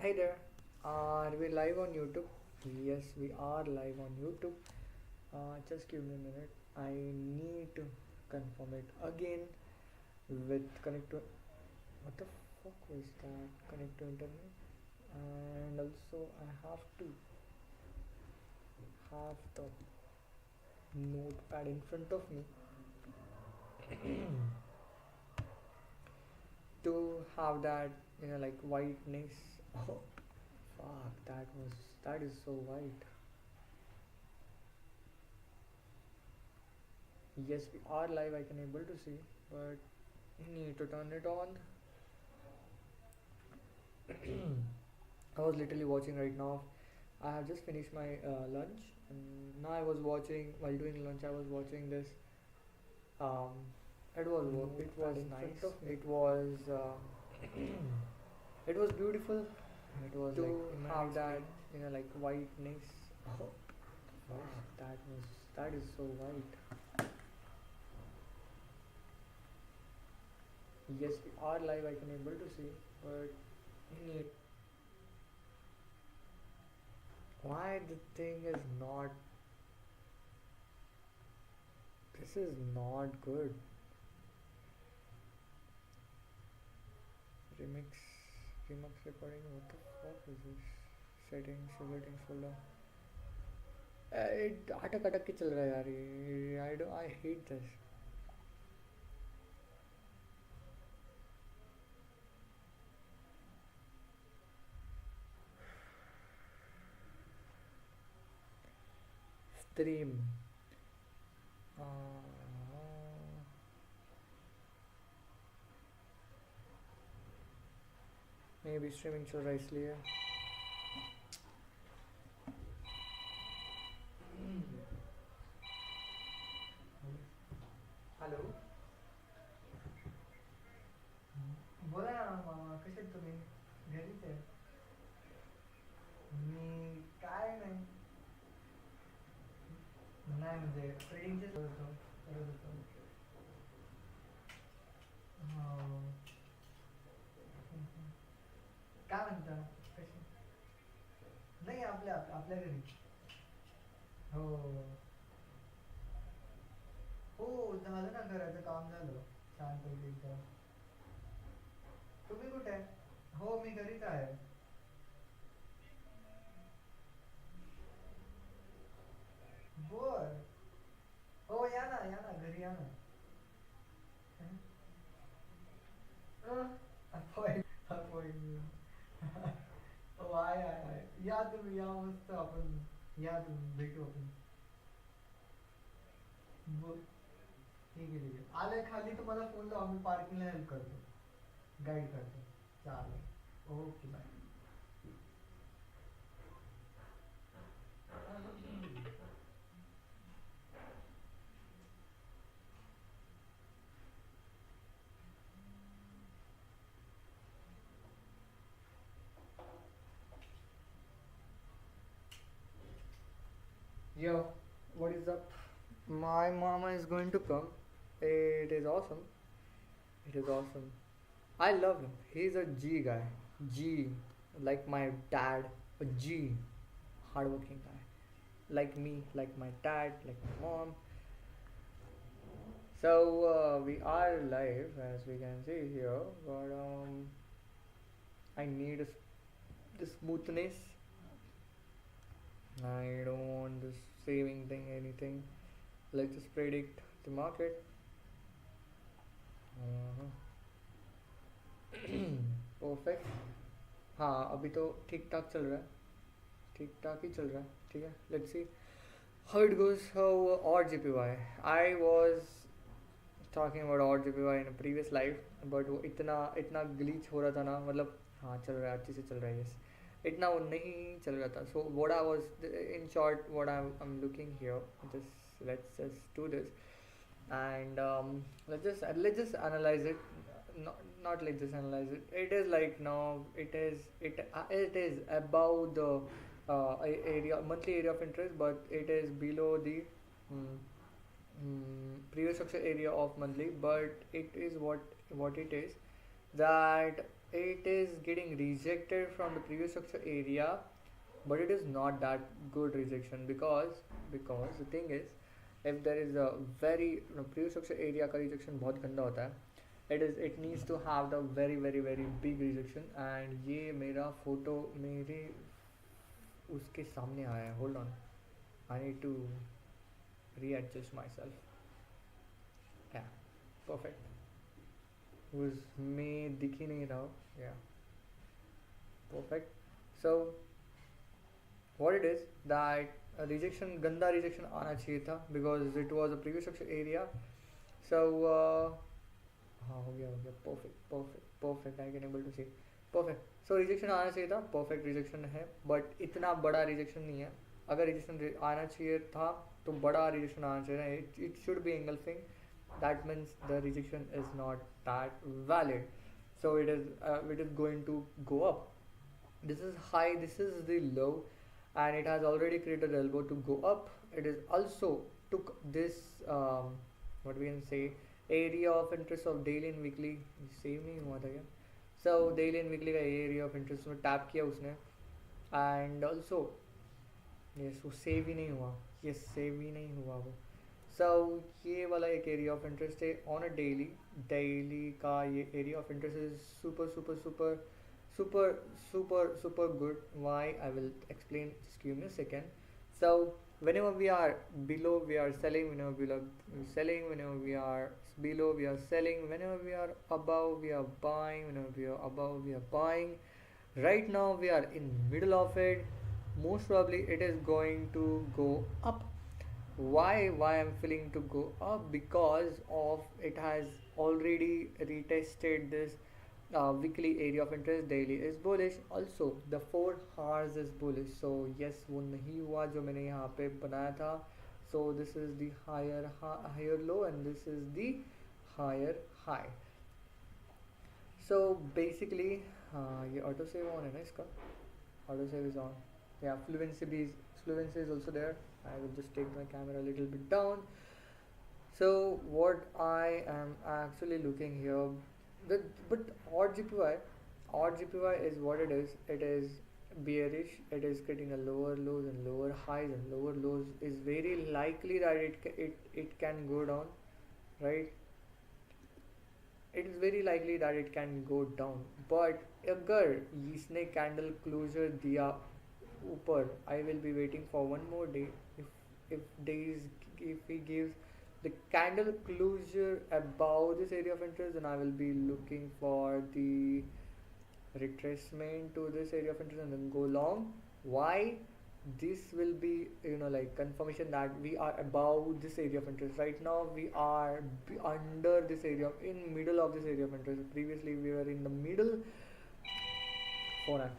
Hi there. Are we live on YouTube? Yes, we are live on YouTube. Just give me a minute. I need to confirm it again with connect to. What the fuck was that? Connect to internet. And also, I have the notepad in front of me to have that, like whiteness. Oh, fuck. That is so white. Yes, we are live. I can able to see, but need to turn it on. I was literally watching right now. I have just finished my lunch, and now I was watching while doing lunch. I was watching this. Um, it was it was nice. It was it was beautiful It was to like in my have that, experience. like whiteness. Oh, fuck, that is so white. Yes, we are live. I can able to see, but need why the thing is not. This is not good. Remix, remix recording. What the fuck is this? Settings folder. It अटक अटक के चल रहा है यार ये. I hate this. Stream. मे भी streaming चल रहा है इसलिए. हॅलो. बोला ना मामा, कसे आहेत तुम्ही? घरीच आहे. मी काय नाही. नाही म्हणजे ट्रेडिंगचे करत होतो. हो. काय म्हणता? कशी? नाही आपल्या घरी. हो. हो, झालं ना, घराचं काम झालं छानपैकी एकदम. तुम्ही कुठे आहे? हो, मी घरीच आहे. बर. हो, या ना घरी या ना. अपॉइंटमेंट. हो, आहे. या तुम्ही, या मस्त आपण. या तुम्ही, भेटू आपण. ब- ठीक आहे. आले खाली तुम्हाला फोन लावा, मी पार्किंगला हेल्प करतो, गाईड करतो. चालेल, okay, bye. Yo, what is up? My mama is going to come. It is awesome. It is awesome. I love him. He's a G guy. G, like my dad. A G, hardworking guy. Like me, like my dad, like my mom. So we are live, as we can see here. But I need the smoothness. I don't want this saving thing, anything. Let's just predict the market. Uh-huh. Perfect. हाँ, अभी तो ठीक ठाक चल रहा है. ठीक ठाक ही चल रहा है. ठीक है, let's see how it goes. How or JPY. I was talking about और JPY in a previous live, but वो इतना इतना ग्लीच हो रहा था ना, मतलब हाँ चल रहा है, अच्छे से चल रहा है. यस, इतना वो नहीं चल रहा था. So what I was, in short, what I'm looking here, just let's just do this, and let's just analyze it. Not let's just analyze it. It is like now it is above the area, monthly area of interest, but it is below the mm, previous structure area of monthly. But it is what it is, that it is getting rejected from the previous structure area, but it is not that good rejection, because the thing is, if there is a very previous structure area का rejection बहुत गंदा होता है. It needs to have the very very very big rejection, and ये मेरा photo मेरे उसके सामने आया है. Hold on, I need to readjust myself. Yeah, perfect. उसमें दिख ही नहीं रहा. Yeah, perfect. So what it is that rejection गंदा rejection आना चाहिए था, because it was a previous structure area. So हाँ हो गया perfect I can able to see perfect. So rejection आना चाहिए था, perfect rejection है, but इतना बड़ा rejection नहीं है. अगर rejection आना चाहिए था तो बड़ा rejection आना चाहिए था. It should be engulfing. That means the rejection is not that valid. So it is going to go up. This is high, this is the low, and it has already created elbow to go up. It is also took this what we can say area of interest of daily and weekly. Save नहीं हुआ था क्या? So daily and weekly का area of interest में tap किया उसने, and also yes वो save ही नहीं हुआ. yes सेव ही नहीं हुआ वो. So ये वाला एक area of interest है on a daily का ये area of interest is super good. Why? I will explain, just give me a second. So whenever we are below we are selling, whenever we are selling, whenever we are below we are selling, whenever we are above we are buying, whenever we are above we are buying. Right now we are in middle of it. Most probably it is going to go up. Why I'm feeling to go up? Because of it has already retested this weekly area of interest. Daily is bullish, also the 4 hours is bullish. So yes वो नहीं हुआ जो मैंने यहाँ पे बनाया था. So this is the higher low, and this is the higher high. So basically ये auto save on है ना इसका. Auto save is on. Yeah, fluency is also there. I will just take my camera a little bit down. So what I am actually looking here, but odd GPY is what it is. It is bearish. It is getting a lower lows and lower highs and lower lows. Is very likely that it can go down, right? It is very likely that it can go down. But अगर इसने candle closure दिया ऊपर, I will be waiting for one more day. If he gives the candle closure above this area of interest, then I will be looking for the retracement to this area of interest and then go long. Why? This will be like confirmation that we are above this area of interest. Right now we are under this area, in middle of this area of interest. Previously we were in the middle. Phone.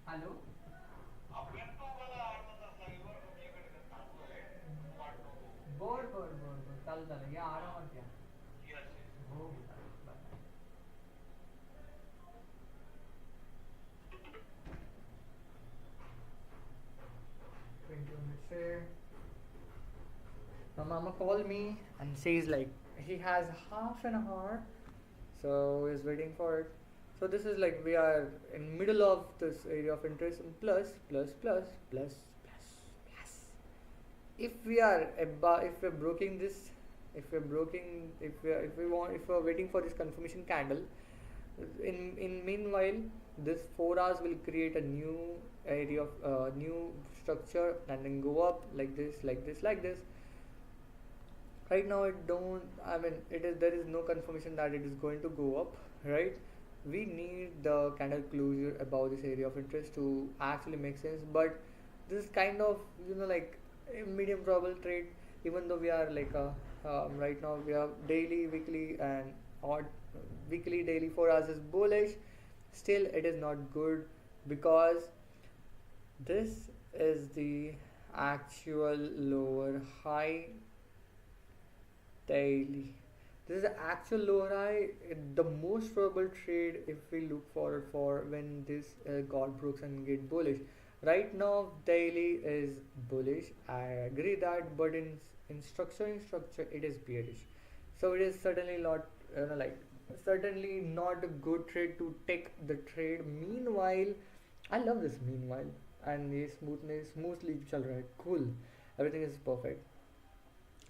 Hello. बर चालू झालं या आरामात या. हो bye. 20 minutes here. My mama called me and says like he has half an hour, so he's waiting for it. So this is like we are in middle of this area of interest, and plus. If we are if we're breaking this, if we're waiting for this confirmation candle, in meanwhile this 4 hours will create a new area of new structure and then go up like this. Right now there is no confirmation that it is going to go up, right? We need the candle closure above this area of interest to actually make sense. But this is kind of like a medium probable trade, even though we are like right now we have daily, weekly and odd. Weekly, daily 4 hours is bullish. Still it is not good, because this is the actual lower high daily. This is the actual lower high. The most probable trade if we look forward for when this got brooks and get bullish. Right now daily is bullish, I agree that, but in structure it is bearish. So it is certainly not, like, certainly not a good trade to take the trade. Meanwhile, I love this meanwhile, and ये smoothly चल रहा है, cool, everything is perfect.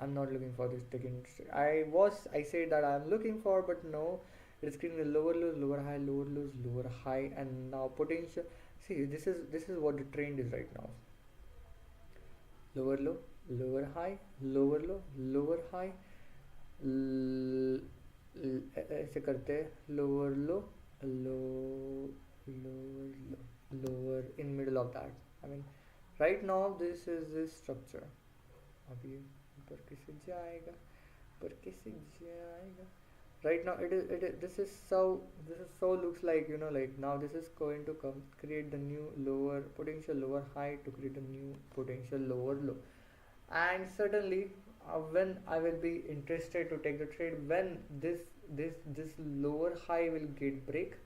I'm not looking for this taking. I said that I'm looking for, but no, it's creating the lower lows, lower high, lower lows, lower high, and now potential. See, this is what the trend is right now. Lower low, lower high, lower low, lower high. ऐसे करते हैं, lower low, low, lower low, lower in middle of that. I mean, right now this is this structure. अब ये ऊपर कैसे जाएगा, ऊपर कैसे जाएगा. Right now it is this is so looks like, like now this is going to come create the new lower potential lower high to create a new potential lower low. And certainly when I will be interested to take the trade when this lower high will get break,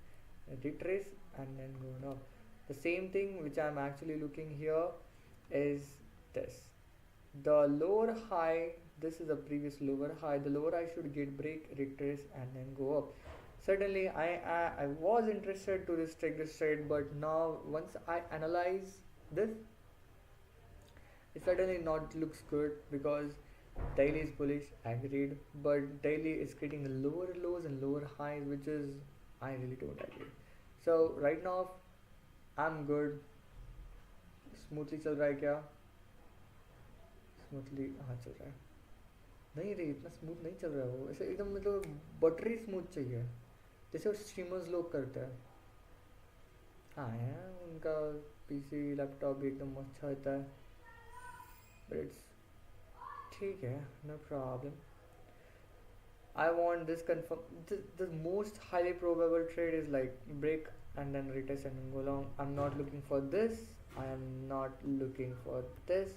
retrace, and then go up. The same thing which I'm actually looking here is this. The lower high, this is the previous lower high. The lower high should get break, retrace, and then go up. Certainly I was interested to take this trade, but now once I analyze this, it certainly not looks good because daily is bullish, agreed, but daily is creating the lower lows and lower highs, which is I really don't agree. So right now I'm good. Smoothly चल रहा है क्या? Smoothly हाँ चल रहा है. नहीं रे, इतना स्मूथ नहीं चल रहा है वो, ऐसे एकदम मतलब बटरी स्मूथ चाहिए, जैसे स्ट्रीमर्स लोग करते हैं. हाँ यार, उनका पीसी लैपटॉप भी एकदम अच्छा होता है, बट इट्स ठीक है, no problem. I want this confirm. The most highly probable trade is like break and then retest and then go long. I'm not looking for this. I am not looking for this.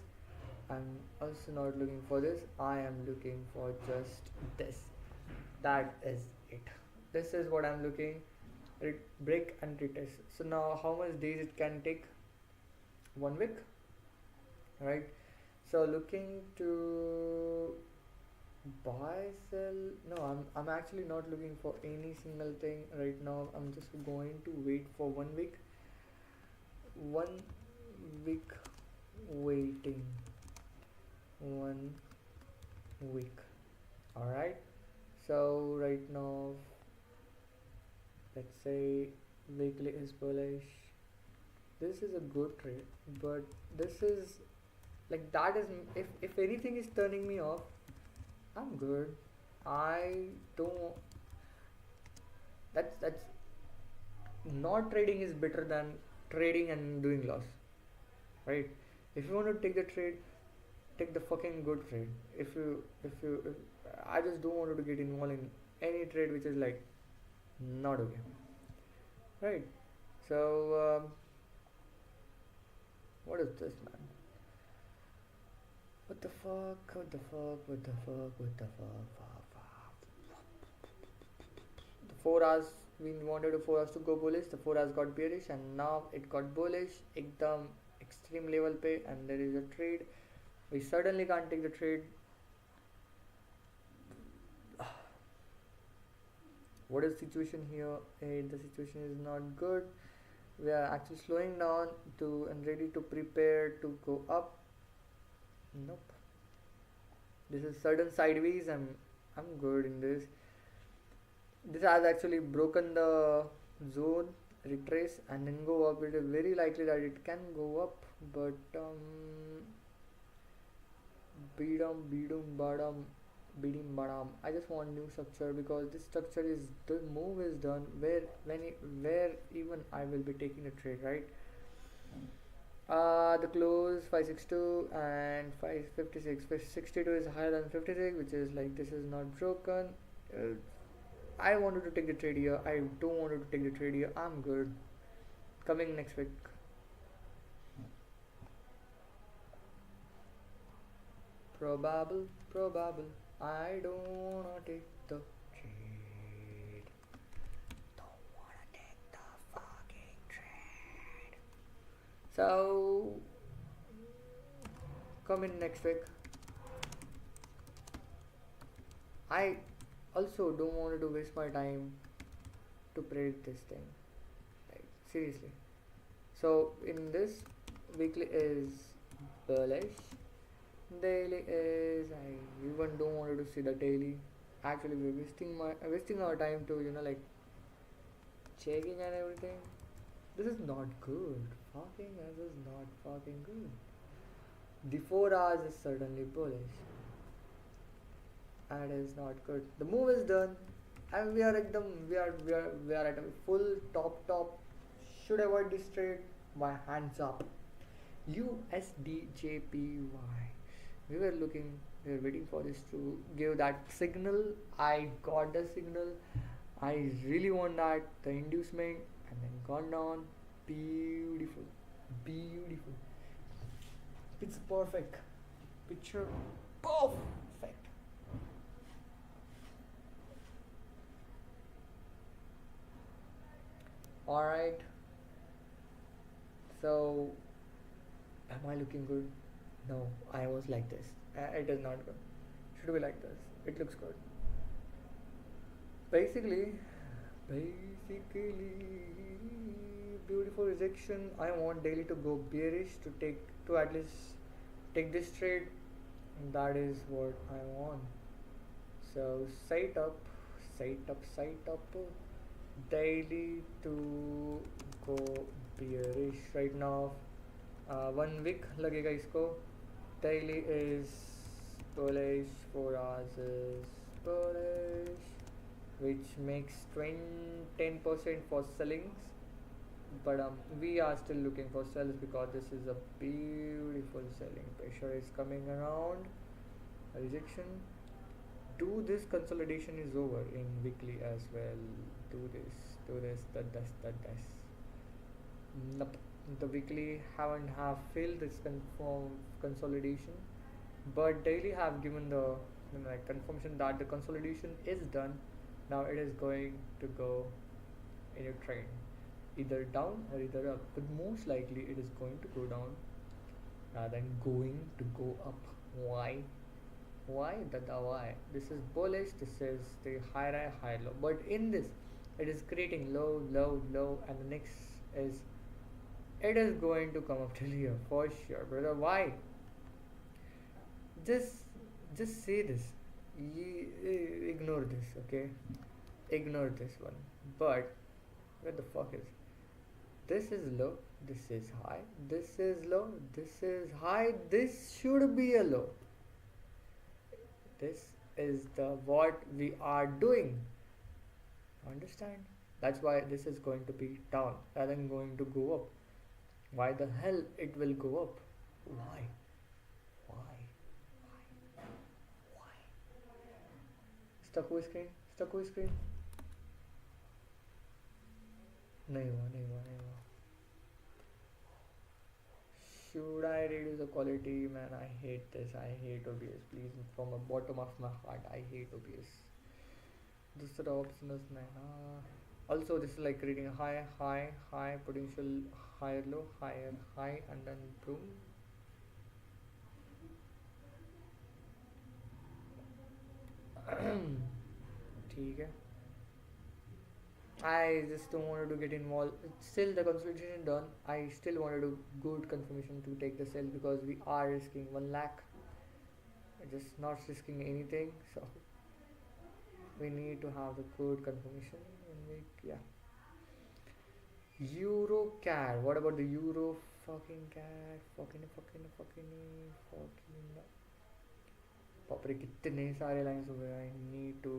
I'm also not looking for this. I am looking for just this. That is it. This is what I'm looking. Break and retest. So now, how much days it can take? 1 week, right? So looking to buy, sell. No, I'm actually not looking for any single thing right now. I'm just going to wait for 1 week. 1 week waiting. 1 week. All right. So right now, let's say weekly is bullish. This is a good trade, but this is like that is if anything is turning me off, I'm good. I don't. That's not trading is better than trading and doing loss, right? If you want to take the trade, take the fucking good trade. If I just don't want to get involved in any trade which is like not okay, right? So what is this, man? What the fuck? What the fuck? What the fuck? What the fuck? The 4 hours, we wanted the 4 hours to go bullish. The 4 hours got bearish, and now it got bullish. Ekdam extreme level pe, and there is a trade. We certainly can't take the trade. What is the situation here? Hey, the situation is not good. We are actually slowing down to and ready to prepare to go up. Nope. This is sudden sideways. I'm good in this. This has actually broken the zone, retrace, and then go up. It is very likely that it can go up, but beatum badam. I just want new structure because this structure is the move is done where even I will be taking a trade, right? The close 562 and 556. 562 is higher than 56, which is like this is not broken. I wanted to take the trade here. I don't want to take the trade here. I'm good. Coming next week. Probable. I don't wanna take the trade. Don't wanna take the fucking trade. So come in next week. I Also, don't want to waste my time to predict this thing. Like seriously. So in this, weekly is bullish. Daily is I even don't want to see the daily. Actually, we're wasting our time to like checking and everything. This is not good. Fucking this is not fucking good. The 4 hours is certainly bullish, and it is not good. The move is done, and we are at the we are at a full top. Should avoid this trade. My hands up. USDJPY. We were looking. We were waiting for this to give that signal. I got the signal. I really want that the inducement, and then gone down. Beautiful, beautiful. It's perfect. Picture perfect. All right. So, am I looking good? No, I was like this. It is not good. Should be like this. It looks good. Basically, basically, beautiful rejection. I want daily to go bearish to at least take this trade. That is what I want. So sight up. Daily to go bearish right now. 1 week लगेगा इसको. Daily is bullish. 4 hours is bullish, which makes 10% for sellings. But we are still looking for sells because this is a beautiful selling pressure is coming around. Rejection. Do this consolidation is over in weekly as well. Do this, that. Nope. The weekly haven't have filled this consolidation, but daily have given the like confirmation that the consolidation is done. Now it is going to go in a trend, either down or either up, but most likely it is going to go down rather than going to go up. Why? Why the why? This is bullish. This is the high low, but in this it is creating low, and the next is it is going to come up till here for sure, brother. Why? Just just say this. Ignore this, okay? Ignore this one. But what the fuck is this is low, this is high, this is low, this is high, this should be a low. This is the what we are doing. Understand? That's why this is going to be down rather than going to go up. Why the hell it will go up? Why? Why? Why? Stuck हुई screen? Stuck हुई screen? नहीं हुआ. Should I reduce the quality? Man, I hate this. I hate OBS. Please, from the bottom of my heart, I hate OBS. दूसरा option is नहीं ना. Also, this is like creating a high, potential higher low, higher high, and then boom. ठीक है. I just don't want to get involved. Still, the consolidation done. I still wanted a good confirmation to take the sell because we are risking 1 lakh. Just not risking anything. So we need to have the good confirmation. Yeah. Euro CAD. What about the Euro fucking CAD? Fucking. बाप रे कितने सारे lines हो गए. I need to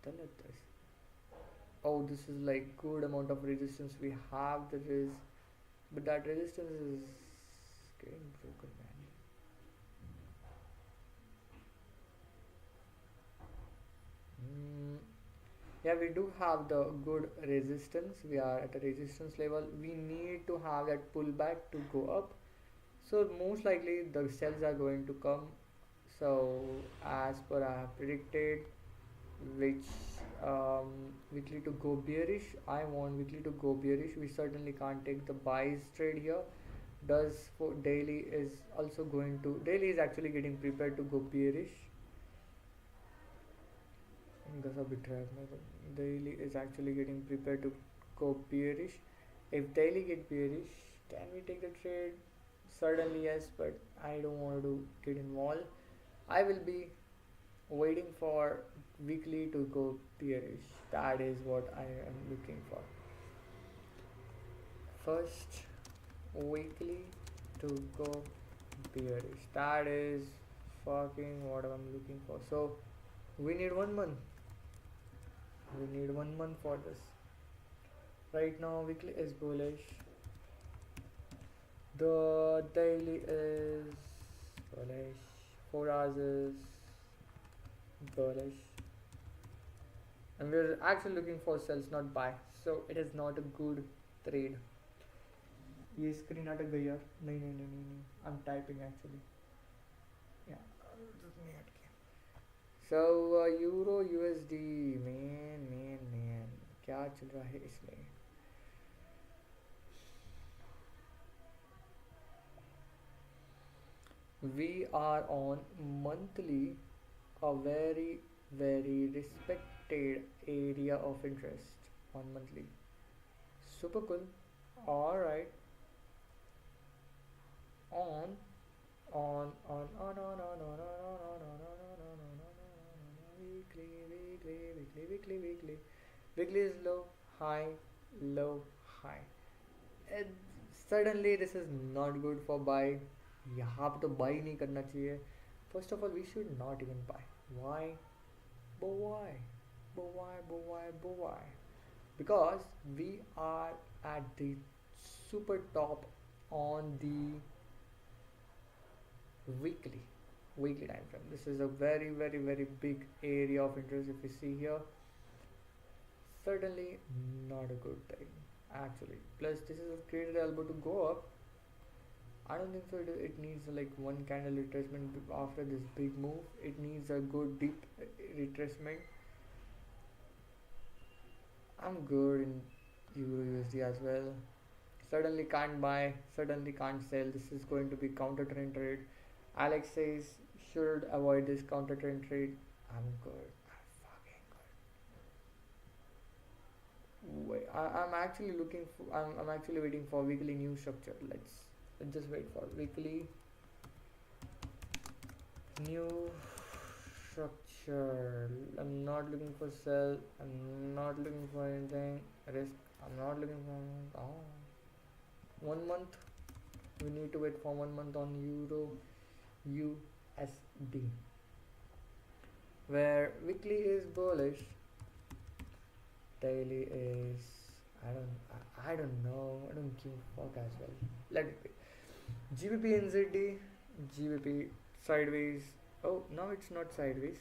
delete this. Oh, this is like good amount of resistance we have. There is, but that resistance is getting broken, man. Yeah, we do have the good resistance. We are at a resistance level. We need to have that pullback to go up. So most likely the sells are going to come. So as per I have predicted, which weekly to go bearish. I want weekly to go bearish. We certainly can't take the buys trade here. Does for daily is also going to daily is actually getting prepared to go bearish. Gasa betrayed me. Daily is actually getting prepared to go bearish. If daily get bearish, can we take the trade? Certainly yes, but I don't want to get involved. I will be waiting for weekly to go bearish. That is what I am looking for. First, weekly to go bearish. That is fucking what I'm looking for. So we need 1 month. We need 1 month for this. Right now, weekly is bullish. The daily is bullish. 4 hours is bullish. And we're actually looking for sells, not buy. So it is not a good trade. ये screen अटक गई यार. नहीं नहीं नहीं नहीं नहीं. I'm typing actually. Yeah. नहीं अटकी. So Euro USD man क्या चल रहा है इसमें? We are on monthly, a very respected area of interest on monthly. Super cool. All right. On weekly. Weekly is low, high, low, high. And suddenly this is not good for buy. यहाँ पे तो buy नहीं करना चाहिए. First of all, we should not even buy. Why? But why? But why? Because we are at the super top on the weekly time frame. This is a very big area of interest. If you see here, certainly not a good thing actually. Plus this is a great elbow to go up. I don't think so. It needs like one candle retracement after this big move. It needs a good deep retracement. I'm good in Euro USD as well. Suddenly can't buy, suddenly can't sell. This is going to be counter trend trade. Alex says should avoid this counter trend trade. I'm good. I'm fucking good. Wait, I'm actually looking for. I'm actually waiting for weekly new structure. Let's just wait for weekly new structure. I'm not looking for sell. I'm not looking for anything risk. I'm not looking for 1 month. We need to wait for 1 month on Euro USD, where weekly is bullish, daily is I don't know. I don't give a fuck as well. Let it be. GBP NZD, GBP sideways. Oh, no, it's not sideways.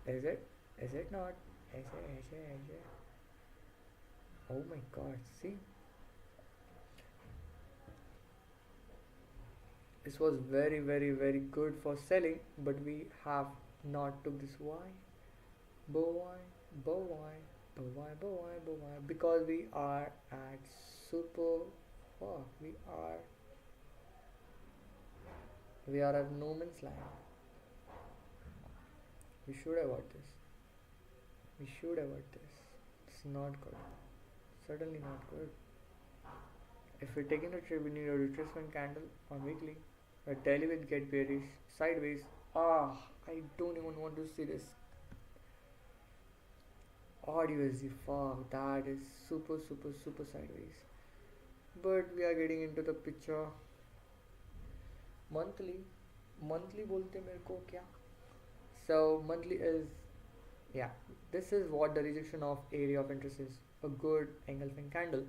Is it? Is it not? Is it? Oh my god, see? This was very good for selling, but we have not took this. Why? But why? Because we are at super fuck. We are at no man's land. We should avoid this. It's not good. Certainly not good. If we're taking a trade, we need a retracement candle on weekly. A daily will get bearish sideways. I don't even want to see this. Audio is the fuck. That is super sideways. But we are getting into the picture. Monthly बोलते मेरे को क्या? So monthly is, yeah, this is what the rejection of area of interest is. A good engulfing candle.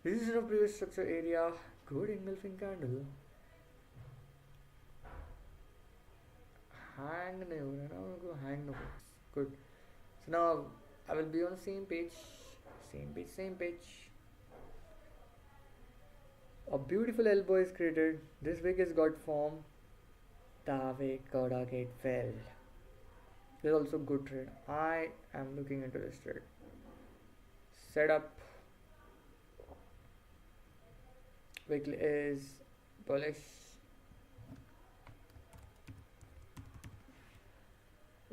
Rejection of previous structure area. Good engulfing candle. Hang नहीं हो रहा ना उनको hang no. Good. So now I will be on the same page. A beautiful elbow is created. This wick is got formed. The wick gotta get fell. This is also good trade. I am looking into this trade. Setup. Weekly is bullish.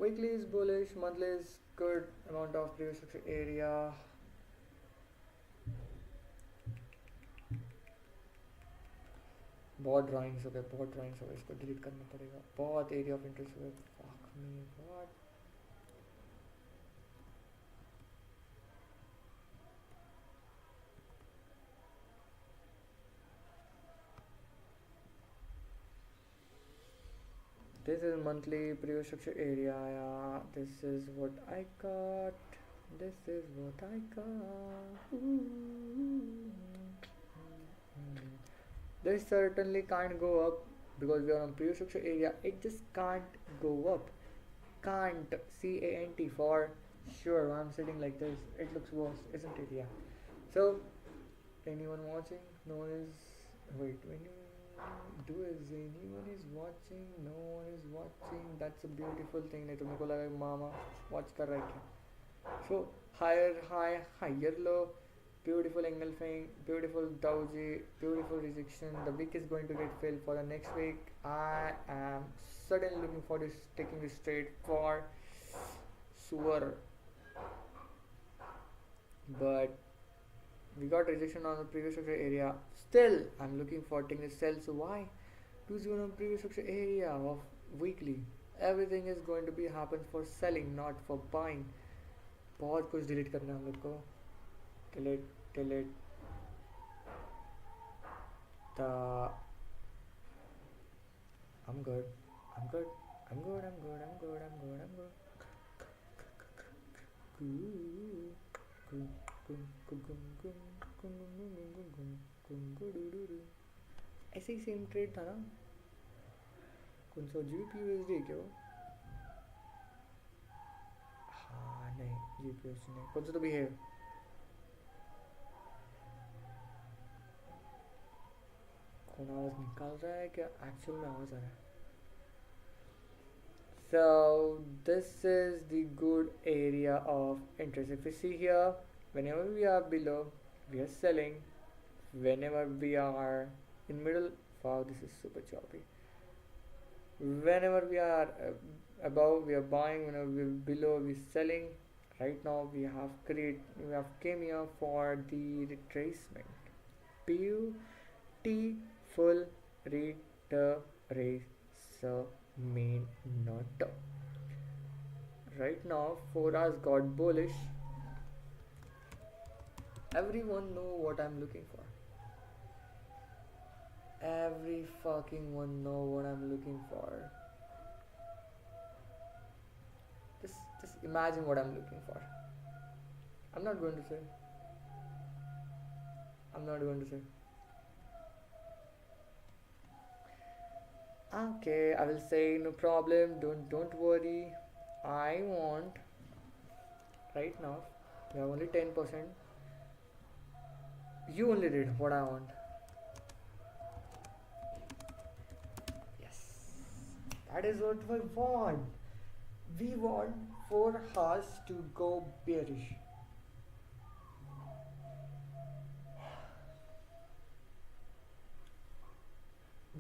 Weekly is bullish, monthly is good amount of previous structure area. बहुत drawings हो गए, बहुत drawings हो गए, इसको delete करना पड़ेगा, बहुत एरिया ऑफ इंटरेस्ट हो गए, fuck me, what? This is monthly previous structure area, yeah. This is what I got. This is what I got. Ooh. This certainly can't go up because we are on previous structure area. It just can't go up. Can't. CANT for sure. I'm sitting like this. It looks worse, isn't it? Yeah. So, anyone watching? No one is. Wait, when you do is anyone is watching? No one is watching. That's a beautiful thing. नहीं तो मेरे को लगा मामा watch कर रहा है क्या? So higher high, higher low, beautiful engulfing, beautiful doji, beautiful rejection. The week is going to get filled for the next week. I am suddenly looking for this, taking this trade for sure, but we got rejection on the previous structure area. Still, I'm looking for taking the sell. So why? Because you're on previous structure area of weekly. Everything is going to be happen for selling, not for buying. बहुत कुछ delete करना है हम लोग को. Delete the. I'm good. I'm good. I'm good. I'm good. I'm good. I'm good. I'm good. ऐसे ही same trade था ना. कौन सा GBP/USD क्या वो? हाँ नहीं, GBP/USD नहीं, कौन सा तो भी है. कौन आवाज निकाल रहा है क्या? एक्चुअल में आवाज आ रहा है. So this is the good area of interest. If you see here, whenever we are below, we are selling. Whenever we are in middle, wow, this is super choppy. Whenever we are above, we are buying. Whenever we are below, we are selling. Right now, we have came here for the retracement. Beautiful retracement. Right now, 4 hours got bullish. Everyone know what I'm looking for. Every fucking one know what I'm looking for. Just imagine what I'm looking for. I'm not going to say. Okay, I will say no problem. Don't worry. I want right now. We have only 10%. You only did what I want. Yes, that is what we want. We want 4 hours to go bearish.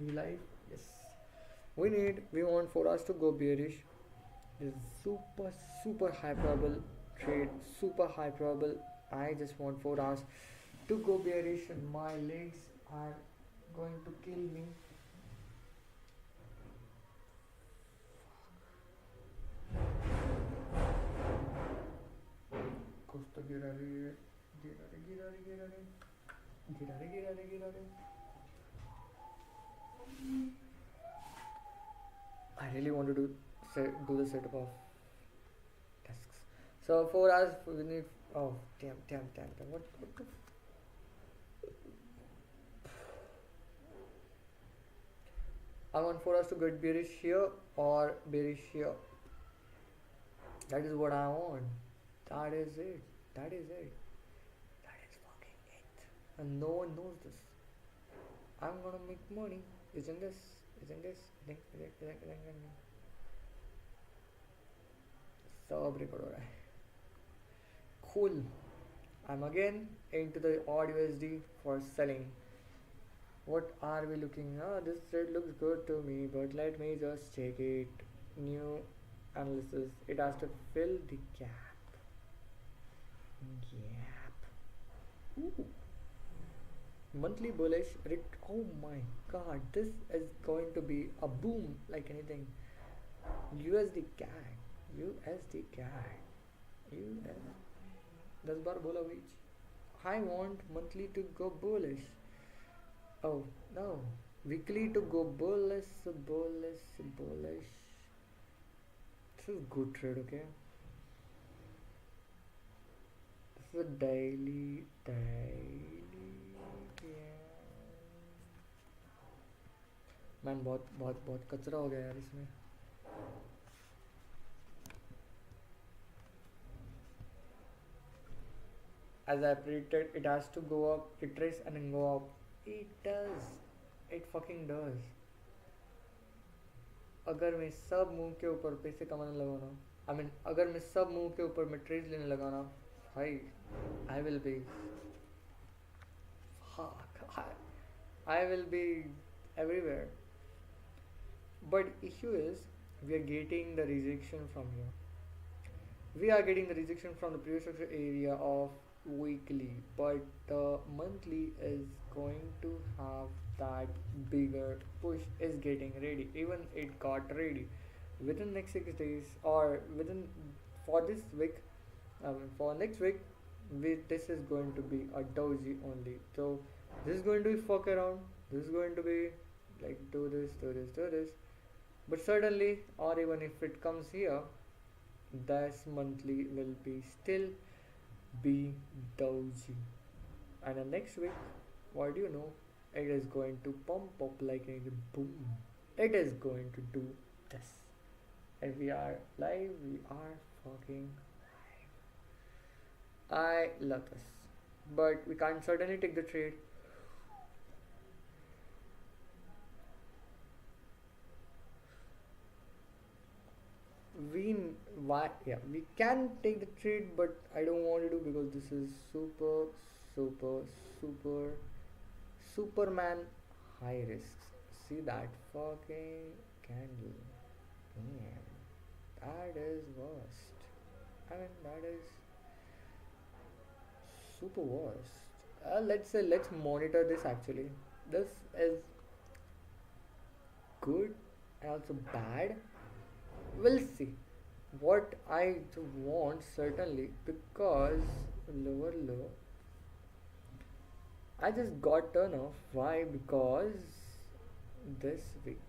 We live? Yes. We want 4 hours to go bearish. This is super high probable trade. Super high probable. I just want 4 hours to go bearish and my legs are going to kill me. Costa gira re. I really want to do the setup of tasks. So 4 hours we need. Oh damn. What the? I want 4 hours to get bearish here or bearish here. That is what I want. That is it. That is fucking it. And no one knows this. I'm gonna make money. Isn't this? सब record हो रहा है. Cool. I'm again into the odd USD for selling. What are we looking? This trade looks good to me, but let me just check it. New analysis. It has to fill the gap. Gap. Ooh. Monthly bullish. Oh my god, this is going to be a boom like anything. USD CAD. USD CAD. US. 10 बार बोला बीच. I want monthly to go bullish. Oh no. Weekly to go bullish, bullish, bullish. This is good trade, okay? This is a daily. Yeah. Man बहुत बहुत बहुत कचरा हो गया यार इसमें. As I predicted, it has to go up, retrace and then go up. It does. It fucking does. अगर मैं सब मूव के ऊपर पैसे कमाने लगा ना, अगर मैं सब मूव के ऊपर मैं ट्रेड लेने लगा ना, भाई, I will be, fuck, I will be everywhere. But issue is, we are getting the rejection from here. We are getting the rejection from the previous structure area of weekly, but the monthly is going to have that bigger push is getting ready. Even it got ready within next 6 days or within for this week. For next week, this is going to be a doji only. So this is going to be fuck around. This is going to be like do this. But certainly, or even if it comes here, this monthly will be still be doji. And the next week, what do you know? It is going to pump up like a boom. It is going to do this. And we are live. We are fucking live. I love this. But we can't certainly take the trade. We can take the trade, but I don't want to do because this is super Superman high risks. See that fucking candle. Damn. That is worst. That is super worst. Let's monitor this actually. This is good and also bad. We'll see. What I want certainly because lower low. I just got turn off. Why? Because this week,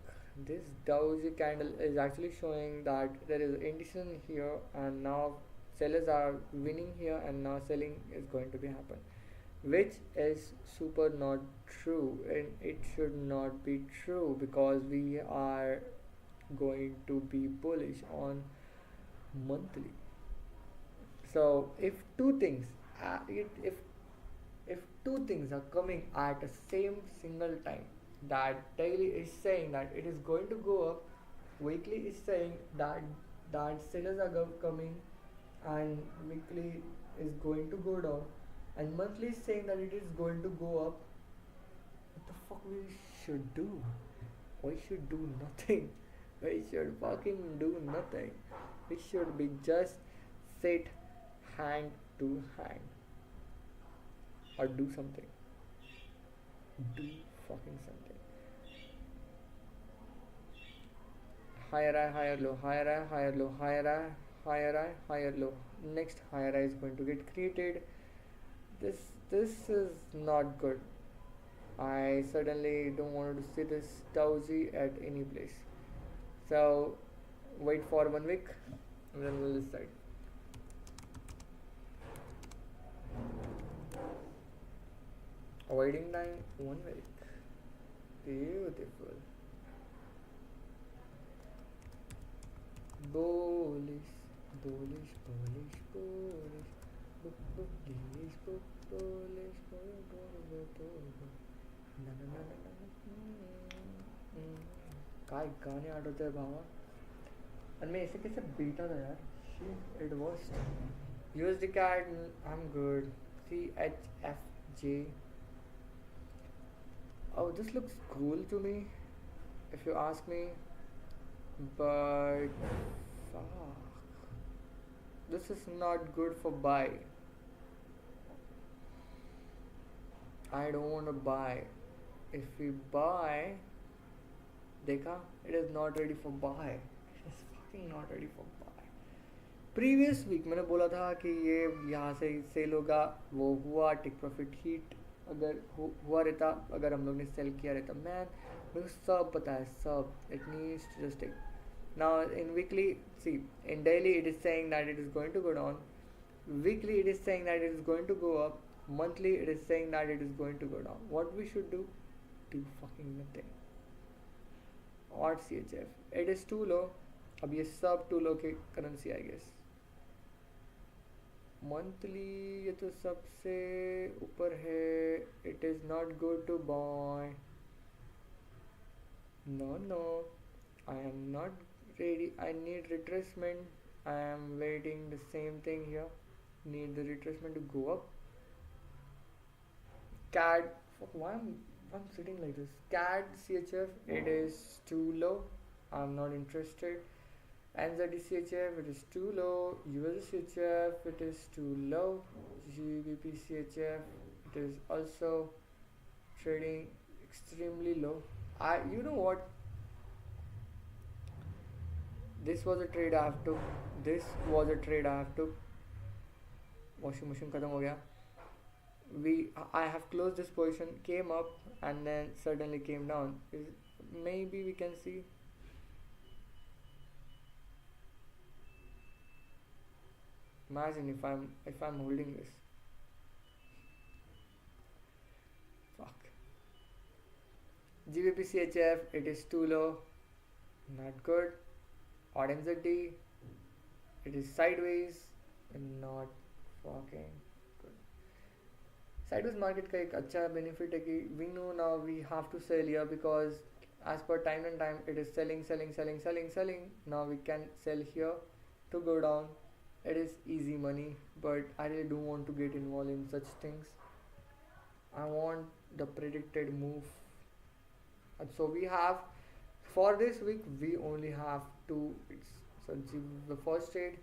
this doji candle is actually showing that there is indecision here, and now sellers are winning here, and now selling is going to be happen, which is super not true, and it should not be true because we are going to be bullish on monthly. So if two things are coming at the same single time, that daily is saying that it is going to go up, weekly is saying that sellers are coming, and weekly is going to go down, and monthly is saying that it is going to go up. What the fuck we should do? We should do nothing. We should fucking do nothing. We should be just sit hand to hand or do something. Do fucking something. Higher high, higher low, higher high, higher low, higher high, higher high, higher low. Next higher high is going to get created. This is not good. I certainly don't want to see this doji at any place. So wait for 1 week and then we'll decide. Waiting time 1 week. Beautiful. Bullish, bullish, bullish, bullish. Bullish, bullish, bullish. काय गाणे आठवते भावा. आणि मी ऐसे कैसे beta था यार. Shit, it was USD CAD. I'm good. CHFJ. Oh, this looks cool to me, if you ask me. But Fuck. This is not good for buy. I don't want to buy. If we buy, देखा, it is not ready for buy. It is fucking not ready for buy. Previous week मैंने बोला था कि ये यहाँ से cell होगा, वो हुआ, टेक प्रॉफिट हीट अगर हुआ रहता, अगर हम लोग ने सेल किया रहता, मैन मेरे को सब पता है, सब. It needs to just take. Now in weekly, see, in daily it is saying that it is going to go down. Weekly it is saying that it is going to go up. Monthly it is saying that it is going to go down. What we should do? Do fucking nothing. Or CHF. It is too low. अब ये सब too low की currency I guess. Monthly ये तो सबसे ऊपर है. It is not good to buy. No. I am not ready. I need retracement. I am waiting the same thing here. Need the retracement to go up. CAD. Fuck, why I'm sitting like this? CAD CHF. It is too low. I'm not interested. NZD CHF. It is too low. USD CHF. It is too low. GBP CHF. It is also trading extremely low. You know what? This was a trade I have took. This was a trade I have took. Washing machine खत्म हो गया. I have closed this position, came up and then suddenly came down. Maybe we can see. Imagine if I'm holding this. Fuck. GBP CHF, it is too low. Not good. Odd NZD, it is sideways and not fucking good. Sideways market का एक अच्छा benefit है कि we know now we have to sell here because as per time and time it is selling. Now we can sell here to go down. It is easy money, but I really don't want to get involved in such things. I want the predicted move. And so we have, for this week we only have two trades. So the first trade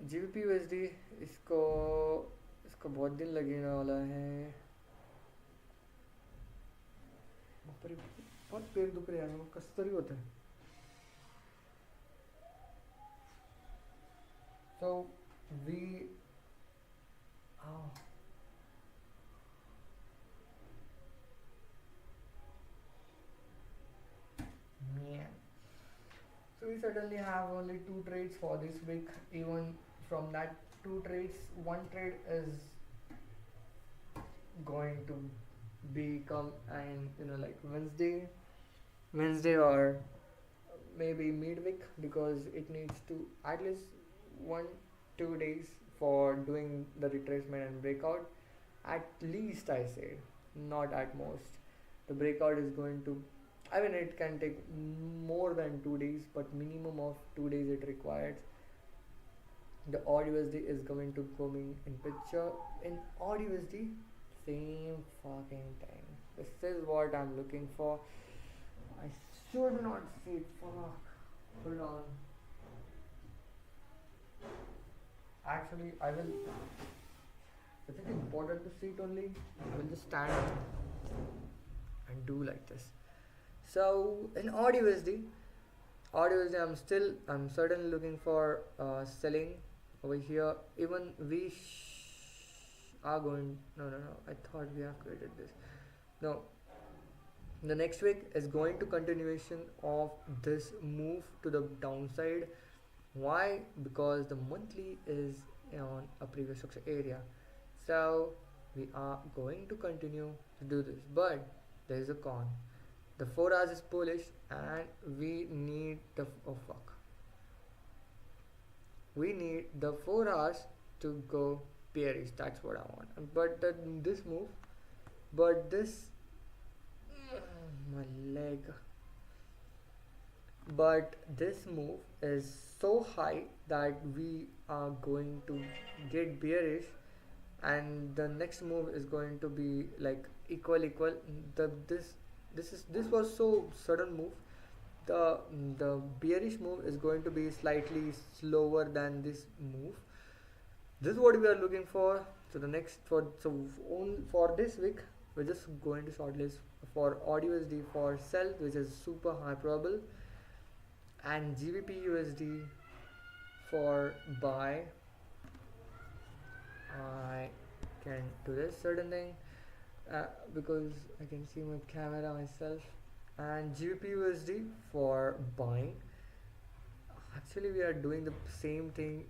GBP USD, इसको बहुत दिन लगने वाला है. बहुत पैर दुख रहे हैं, कस्तरी होता है. So we man. So we certainly have only two trades for this week. Even from that two trades, one trade is going to become like Wednesday or maybe midweek, because it needs to at least 1-2 days for doing the retracement and breakout. At least I say, not at most. The breakout is going to, it can take more than 2 days, but minimum of 2 days it requires. The odd USD is going to coming in picture. In odd USD, same fucking thing. This is what I'm looking for. I should not see it. Fuck. Hold on. Actually, I will. Is it important to see it only? I will just stand and do like this. So in odd USD, I'm certainly looking for selling over here. Even we are going. No. I thought we have created this. No. The next week is going to continuation of this move to the downside. Why? Because the monthly is on a previous structure area. So we are going to continue to do this. But there is a con. The 4 hours is bullish and we need the we need the 4 hours to go bearish. That's what I want. But my leg. But this move is so high that we are going to get bearish, and the next move is going to be like equal. This was so sudden move the the bearish move is going to be slightly slower than this move. This is what we are looking for. So the next for this week we're just going to shortlist for AUD for sell, which is super high probable, and GBP USD for buy. I can do this certain thing because I can see my camera myself, and GBP USD for buying. Actually we are doing the same thing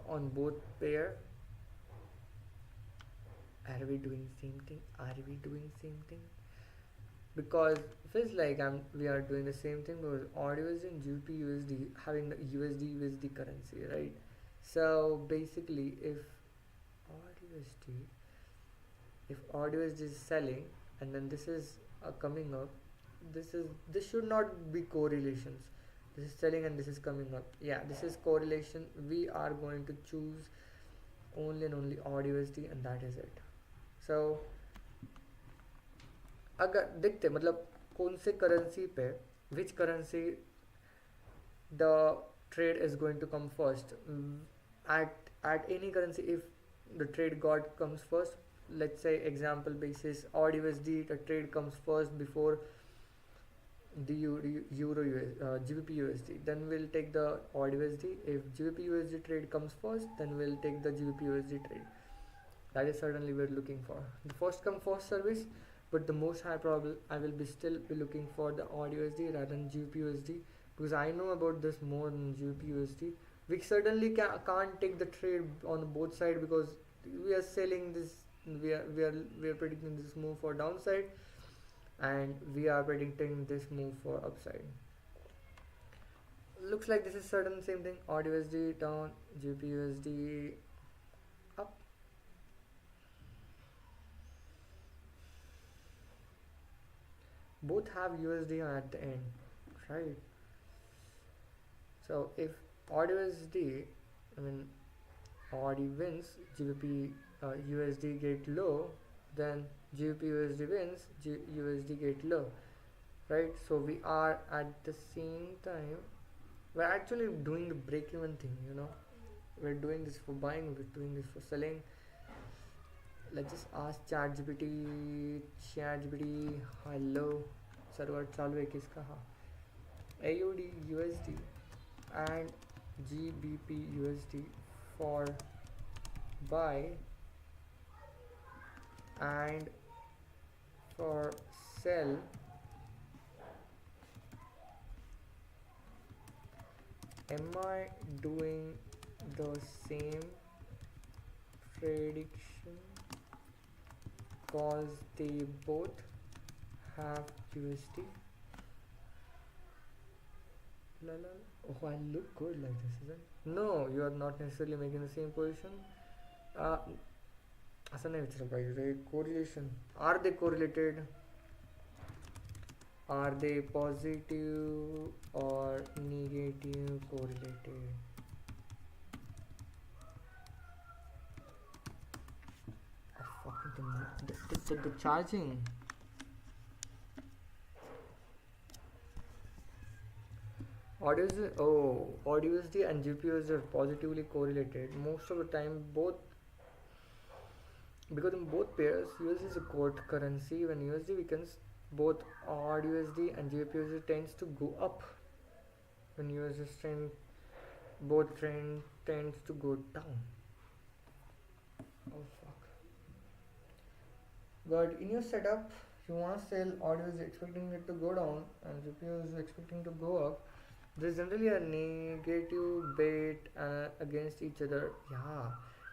on both pair. Are we doing same thing? Are we doing same thing? Because it feels like we are doing the same thing because AUD and GBP USD having the USD currency, right? So basically if AUD is selling and then this is coming up, this should not be correlations. This is selling and this is coming up. Yeah, this is correlation. We are going to choose only and only AUD and that is it. So अगर देखते मतलब कौन से currency पे which currency the trade is going to come first. At any currency, if the trade comes first, let's say example basis AUD USD, the trade comes first before the euro GBP USD, then we'll take the AUD USD. If GBP USD trade comes first, then we'll take the GBP USD trade. That is certainly we're looking for the first come first service, but the most high probable I will be still be looking for the AUD USD rather than GBP USD because I know about this more than GBP USD. We certainly can't take the trade on both sides because we are selling this. We are predicting this move for downside, and we are predicting this move for upside. Looks like this is certain same thing. AUD USD down, GBP USD up. Both have USD at the end, right? So if AUD USD, I mean AUD wins, GBP USD get low, then GBP USD wins, USD get low, right? So we are at the same time, we're actually doing the break-even thing, you know. We're doing this for buying, we're doing this for selling. Let's just ask ChatGPT, hello, server चालू है किसका? हाँ, AUD USD and GBP USD for buy and for sell. Am I doing the same prediction? Cause they both have USD. Oh, I look good like this, isn't it? No, you are not necessarily making the same position. असं नाही विचारलं पाहिजे. Correlation. Are they correlated? Are they positive or negative correlated? The charging. AUD USD and GPUs are positively correlated most of the time. Both, because in both pairs USD is a core currency. When USD weakens, both AUD USD and GBP USD tends to go up. When USD trend, both trend tends to go down. Oh fuck. But in your setup, you want to sell AUD USD expecting it to go down and GPU is expecting to go up. There's generally a negative bet against each other. Yeah,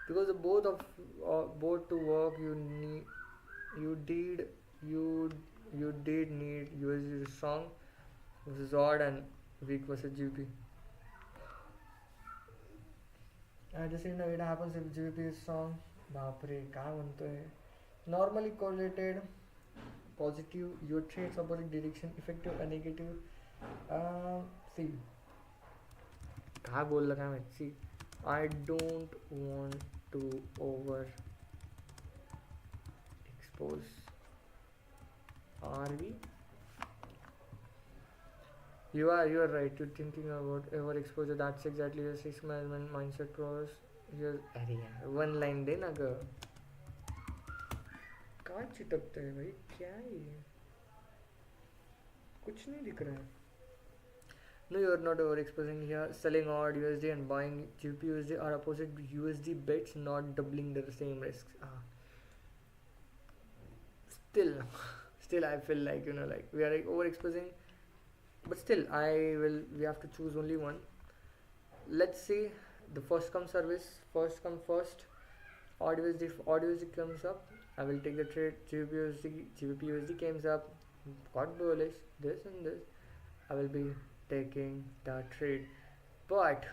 because both to work, you did need USD strong versus odd and weak versus GBP. At the same time, it happens if GBP is strong. बापरे काय म्हणतोय? Normally correlated, positive. Your trades opposite direction, effective and negative. See, काय बोलला काय माहित. See, I don't want to over expose. Are we? You are right. You're thinking about overexposure. That's exactly your risk management mindset process. You're अरे यार one line देना ग कहाँ चिटकते हैं भाई क्या है ये कुछ नहीं दिख रहा है No, you are not overexposing here. Selling odd USD and buying cheap USD are opposite USD bets, not doubling the same risks. Still, still, I feel like like we are like overexposing, but still, I will. We have to choose only one. Let's see the first come service. First come first. Odd USD. If odd USD comes up, I will take the trade. cheap USD comes up. Got bullish. This and this. I will be taking the trade. But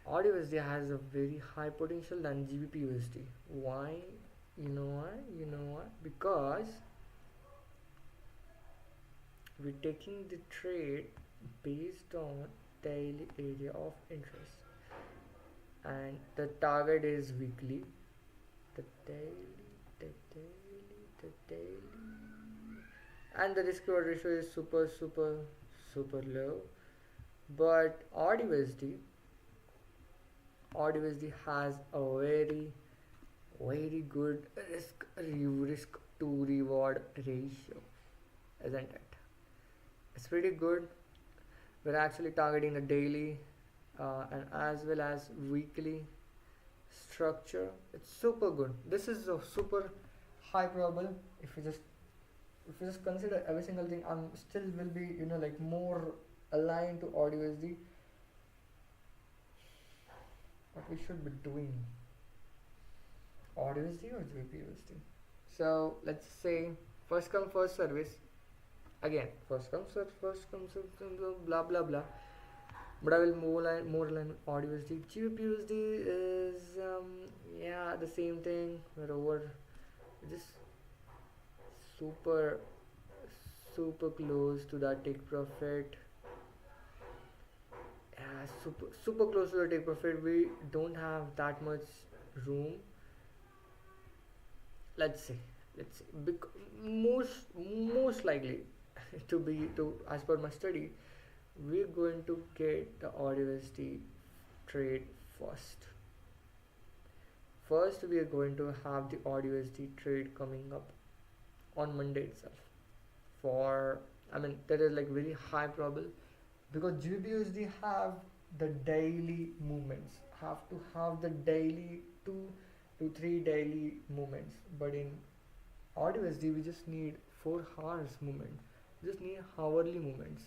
odd USD has a very high potential than GBP USD. Why? You know why? You know why? Because we're taking the trade based on daily area of interest, and the target is weekly. The daily, the daily, the daily, and the risk reward ratio is super low. But odd USD has a very good risk to reward ratio, isn't it? It's pretty good. We're actually targeting the daily and as well as weekly structure. It's super good. This is a super high probable. If you just consider every single thing, I'm still will be like more aligned to odd USD. What we should be doing, odd USD or GBP USD. So let's say first come first service. Again, first come blah blah blah. But I will more line odd USD. GBP USD is yeah the same thing. We're over just super close to that take profit. Yeah, super close to the take profit. We don't have that much room. Let's see most likely to as per my study, we're going to get the odd USD trade first. First, we are going to have the odd USD trade coming up on Monday itself. For I mean, that is like very high probable because GBP have the daily movements. Have to have the daily 2 to 3 daily movements, but in odd USD we just need 4 hours movement. We just need hourly movements.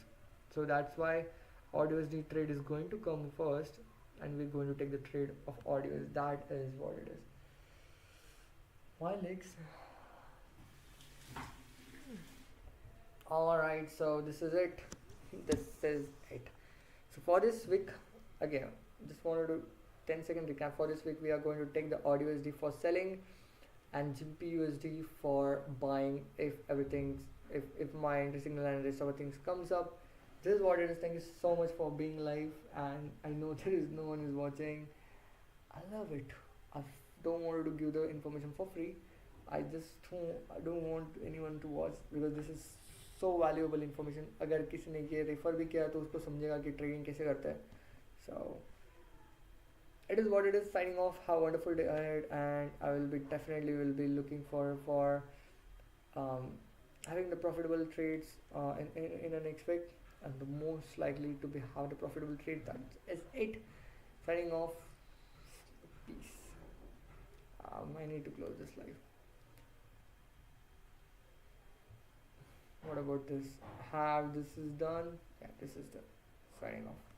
So that's why odd USD trade is going to come first, and we're going to take the trade of odd USD. That is what it is. My legs. Alright, so this is it. This is it. So for this week, again, just wanted to 10-second recap. For this week, we are going to take the odd USD for selling and GBP USD for buying if my entry signal and rest of the things comes up. This is what it is. Thank you so much for being live, and I know there is no one is watching. I love it. I don't want to give the information for free. I don't want anyone to watch because this is so valuable information. अगर किसी ने ये refer भी किया तो उसको समझेगा कि ट्रेडिंग कैसे करता है. So it is what it is. Signing off. Have a wonderful day ahead, and I will be definitely will be looking for having the profitable trades in the next week, and the most likely to be have the profitable trade. That is it. Signing off. Peace. I need to close this live. What about this? Have this is done? Yeah, this is done. Signing off.